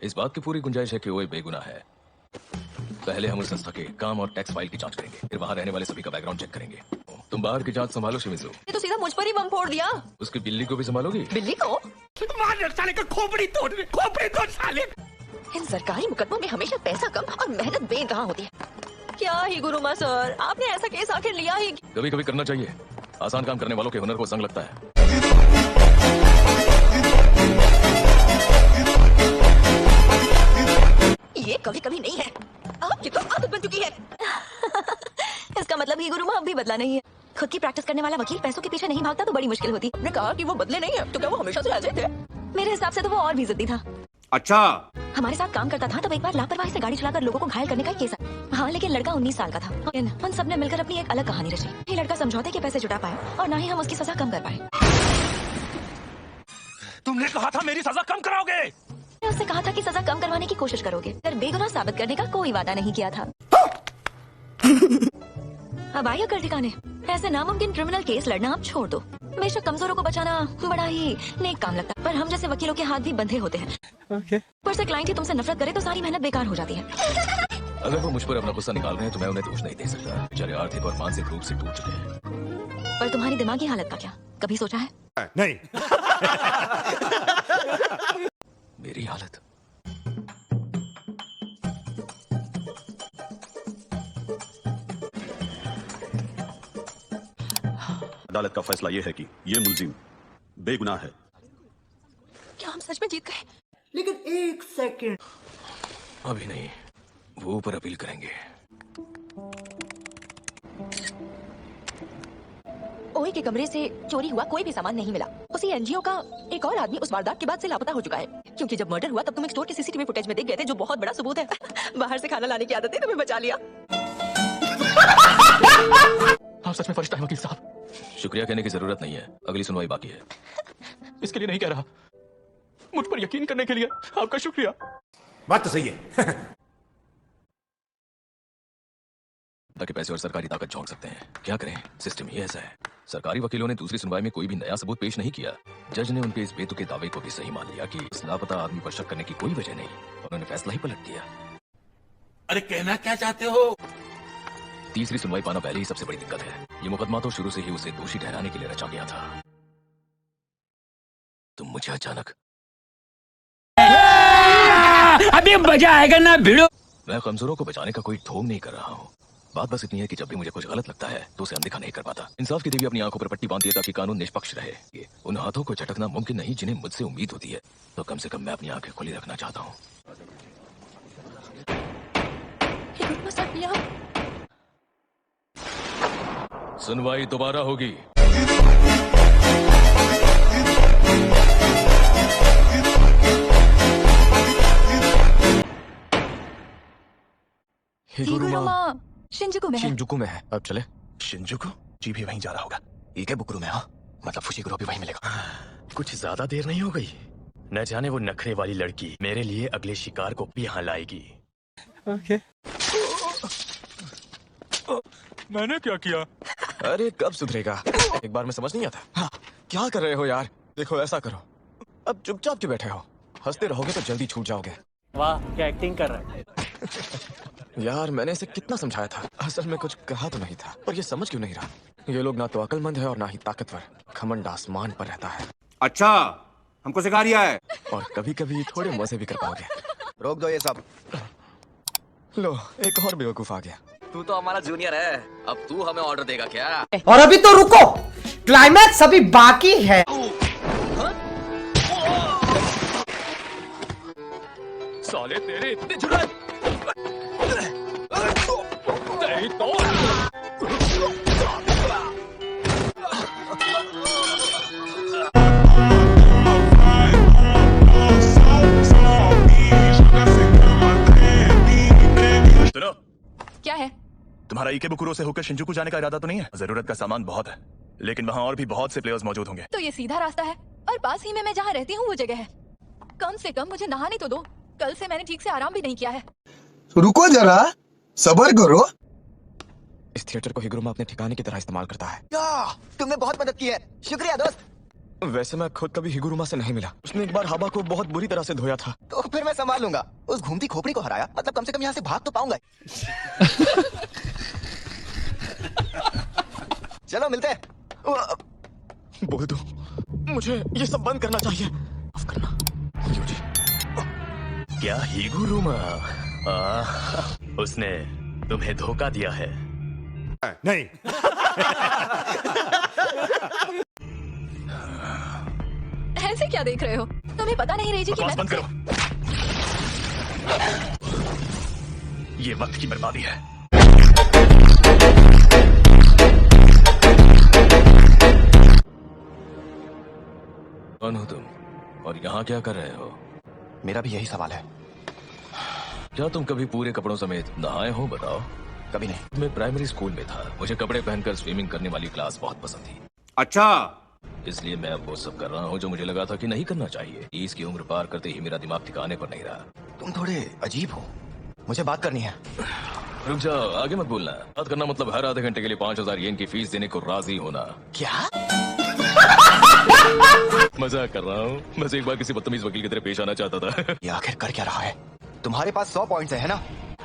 इस बात की पूरी गुंजाइश है कि वो बेगुनाह है। पहले हम उस संस्था के काम और टैक्स फाइल की जांच करेंगे, फिर वहाँ रहने वाले सभी का बैकग्राउंड चेक करेंगे। तुम बाहर की जांच संभालो शिमिज़ू। ये तो सीधा मुझ पर ही बम फोड़ दिया। उसकी बिल्ली को भी संभालोगी? बिल्ली को? मार साले का खोपड़ी तोड़ साले। इन सरकारी मुकदमों में हमेशा पैसा कम और मेहनत बेनकहा होती है। क्या ही गुरुमा सर, आपने ऐसा केस आखिर लिया ही? कभी कभी करना चाहिए। आसान काम करने वालों के हुनर को संग लगता है। ये कभी कभी नहीं है, आपकी तो आदत बन चुकी है। इसका मतलब ही गुरुमा अब भी बदला नहीं है। खुद की प्रैक्टिस करने वाला वकील पैसों के पीछे नहीं भागता तो बड़ी मुश्किल होती। आपने कहा कि वो बदले नहीं है, तो क्या वो हमेशा से ऐसे थे? मेरे हिसाब से तो वो और भी जिद्दी था। अच्छा, हमारे साथ काम करता था तब एक बार लापरवाही से गाड़ी चलाकर लोगों को घायल करने का केस आया। हाँ, लेकिन लड़का 19 साल का था। उन सबने मिलकर अपनी एक अलग कहानी रची। ये लड़का समझौते के पैसे जुटा पाए और ना ही हम उसकी सजा कम कर पाए। तुमने कहा था मेरी सजा कम कराओगे। मैंने उससे कहा था कि सजा कम करवाने की कोशिश करोगे, पर बेगुनाह साबित करने का कोई वादा नहीं किया था। अब आइए कर ठिकाने। ऐसे नामुमकिन क्रिमिनल केस लड़ना आप छोड़ दो। बेशक कमजोरों को बचाना बड़ा ही नेक काम लगता है, पर हम जैसे वकीलों के हाथ भी बंधे होते हैं। पर से क्लाइंट ही तुमसे नफरत करे तो सारी मेहनत बेकार हो जाती है। अगर वो मुझ पर अपना गुस्सा निकाल रहे हैं तो मैं उन्हें दोष नहीं दे सकता। बेचारे आर्थिक और मानसिक रूप से टूट चुके हैं। पर तुम्हारी दिमागी हालत का क्या कभी सोचा है? नहीं। मेरी हालत? अदालत का फैसला ये है कि ये मुलजिम बेगुनाह है। क्या हम सच में जीत गए? लेकिन एक सेकंड, अभी नहीं, वो ऊपर अपील करेंगे। ओए के कमरे से चोरी हुआ कोई भी सामान नहीं मिला। उसी एनजीओ का एक और आदमी उस वारदात के बाद से लापता हो चुका है, क्योंकि जब मर्डर हुआ तब तुम एक स्टोर के सीसीटीवी फुटेज में देख गए थे, जो बहुत बड़ा सबूत है। बाहर से खाना लाने की आदत है, तुम्हें बचा लिया। आप सच में फरिश्ता हैं वकील साहब। शुक्रिया कहने की जरूरत नहीं है, अगली सुनवाई बाकी है। इसके लिए नहीं कह रहा, मुझ पर यकीन करने के लिए आपका शुक्रिया। बात तो सही है। ताकि पैसे और सरकारी ताकत झोंक सकते हैं। क्या करें, सिस्टम ही ऐसा है। सरकारी वकीलों ने दूसरी सुनवाई में कोई भी नया सबूत पेश नहीं किया। जज ने उनके इस बेतुके दावे को भी सही मान लिया कि इस लापता आदमी पर शक करने की कोई वजह नहीं। उन्होंने फैसला ही पलट दिया। अरे कहना क्या चाहते हो? तीसरी सुनवाई पाना पहले ही सबसे बड़ी दिक्कत है। ये मुकदमा तो शुरू से ही उसे दोषी ठहराने के लिए रचा गया था। तुम मुझे अचानक अभी मजा आएगा ना भिड़ो। मैं कमजोरों को बचाने का कोई ढोंग नहीं कर रहा हूँ। बात बस इतनी है कि जब भी मुझे कुछ गलत लगता है तो उसे अनदेखा नहीं कर पाता। इंसाफ की देवी अपनी आंखों पर पट्टी बांधती है ताकि कानून निष्पक्ष रहे। ये उन हाथों को झटकना मुमकिन नहीं जिन्हें मुझसे उम्मीद होती है, तो कम से कम मैं अपनी आंखें खुली रखना चाहता हूँ। सुनवाई दोबारा होगी। हिगुरुमा शिंजुकु में है। शिंजुकु में है। अब चले। शिंजुकु जी भी वहीं जा रहा होगा। ठीक है, बुकरू में। हाँ, मतलब फुशिकुरो भी वहीं मिलेगा। कुछ ज्यादा देर नहीं हो गई। न जाने वो नखरे वाली लड़की मेरे लिए अगले शिकार को भी यहाँ लाएगी। मैंने क्या किया? अरे कब सुधरेगा? एक बार में समझ नहीं आता। हाँ, क्या कर रहे हो यार? देखो ऐसा करो, अब चुपचाप क्यों बैठे हो? हंसते रहोगे तो जल्दी छूट जाओगे। वाह, क्या एक्टिंग कर रहा है। यार मैंने इसे कितना समझाया था, असल में कुछ कहा तो नहीं था, पर ये समझ क्यों नहीं रहा? ये लोग ना तो अकलमंद है और ना ही ताकतवर। घमंड आसमान पर रहता है। अच्छा, हमको सिखा रिया है। और कभी कभी थोड़े मजे भी कर पाओगे। रोक दो ये सब। लो, एक और बेवकूफ आ गया। तू तो हमारा जूनियर है, अब तू हमें ऑर्डर देगा क्या? और अभी तो रुको, क्लाइमैक्स अभी बाकी है। साले तेरे इतने जुर्रत! तेरी तो सुनो, क्या है? तुम्हारा इकेबुकुरो से होकर शिंजुकु जाने का इरादा तो नहीं है? जरूरत का सामान बहुत है, लेकिन वहाँ और भी बहुत से प्लेयर्स मौजूद होंगे। तो ये सीधा रास्ता है और पास ही में मैं जहाँ रहती हूँ वो जगह है। कम से कम मुझे नहाने तो दो, कल से मैंने ठीक से आराम भी नहीं किया है। रुको जरा, सब्र करो। इस थिएटर को हिगुरुमा अपने ठिकाने की तरह इस्तेमाल करता है। तुमने बहुत मदद की है, शुक्रिया दोस्त। वैसे मैं खुद कभी हिगुरुमा से नहीं मिला। उसने एक बार हाबा को बहुत बुरी तरह से धोया था। तो फिर मैं संभाल लूंगा। उस घूमती खोपड़ी को हराया, मतलब कम से कम यहाँ से भाग तो पाऊंगा। चलो मिलते हैं। बोल दो, मुझे ये सब बंद करना चाहिए। माफ करना युजी। क्या हिगुरुमा? उसने तुम्हें धोखा दिया है? नहीं। ऐसे क्या देख रहे हो? तुम्हें पता नहीं रेजी कि बकवास मैं बंद करो। ये वक्त की बर्बादी है। कौन हो तुम और यहाँ क्या कर रहे हो? मेरा भी यही सवाल है। क्या तुम कभी पूरे कपड़ों समेत नहाए हो? बताओ। कभी नहीं। मैं प्राइमरी स्कूल में था, मुझे कपड़े पहनकर स्विमिंग करने वाली क्लास बहुत पसंद थी। अच्छा, इसलिए मैं अब वो सब कर रहा हूँ जो मुझे लगा था कि नहीं करना चाहिए। 30 की उम्र पार करते ही मेरा दिमाग ठिकाने पर नहीं रहा। तुम थोड़े अजीब हो, मुझे बात करनी है। रुक जाओ, आगे मत बोलना। बात करना मतलब हर आधे घंटे के लिए 5000 येन की फीस देने को राजी होना। क्या? मजाक कर रहा हूँ, बस एक बार किसी बदतमीज वकील की तरह पेश आना चाहता था। ये आखिर कर क्या रहा है? तुम्हारे पास 100 पॉइंट्स है ना?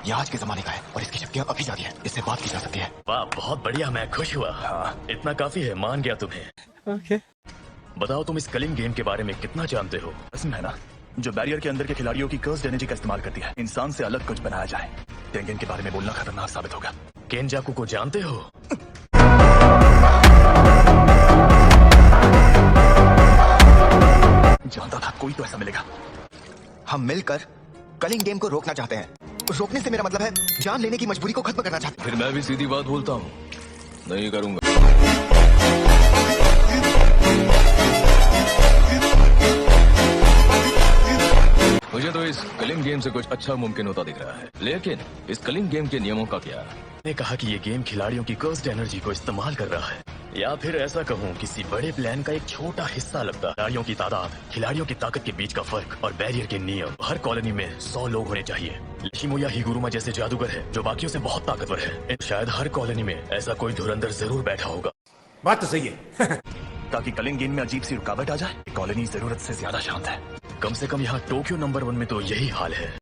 ये आज के जमाने का है और इसकी शक्तियाँ अभी जागी है। इससे बात की जा सकती है। वाह, बहुत बढ़िया, मैं खुश हुआ। इतना काफी है, मान गया तुम्हें। बताओ तुम इस कलिंग गेम के बारे में कितना जानते हो? रस्म है ना, जो बैरियर के अंदर के खिलाड़ियों की कर्स्ड एनर्जी का इस्तेमाल करती है इंसान से अलग कुछ बनाया जाए। टेंगेन के बारे में बोलना खतरनाक साबित होगा। केनजाकू को जानते हो? जानता था कोई तो ऐसा मिलेगा। हम मिलकर कलिंग गेम को रोकना चाहते हैं। रोकने से मेरा मतलब है जान लेने की मजबूरी को खत्म करना चाहते फिर मैं भी सीधी बात बोलता हूँ, नहीं करूंगा। मुझे तो इस कलिंग गेम से कुछ अच्छा मुमकिन होता दिख रहा है, लेकिन इस कलिंग गेम के नियमों का क्या? ने कहा कि ये गेम खिलाड़ियों की कर्स्ड एनर्जी को इस्तेमाल कर रहा है, या फिर ऐसा कहूँ किसी बड़े प्लान का एक छोटा हिस्सा लगता है। खिलाड़ियों की तादाद, खिलाड़ियों की ताकत के बीच का फर्क और बैरियर के नियम। हर कॉलोनी में 100 लोग होने चाहिए। शिमोया हिगुरुमा जैसे जादूगर है जो बाकियों से बहुत ताकतवर है। शायद हर कॉलोनी में ऐसा कोई धुरंधर जरूर बैठा होगा। बात तो सही है। ताकि कलिंग गेम में अजीब सी रुकावट आ जाए। कॉलोनी जरूरत से ज्यादा शांत है। कम से कम यहाँ टोक्यो नंबर 1 में तो यही हाल है।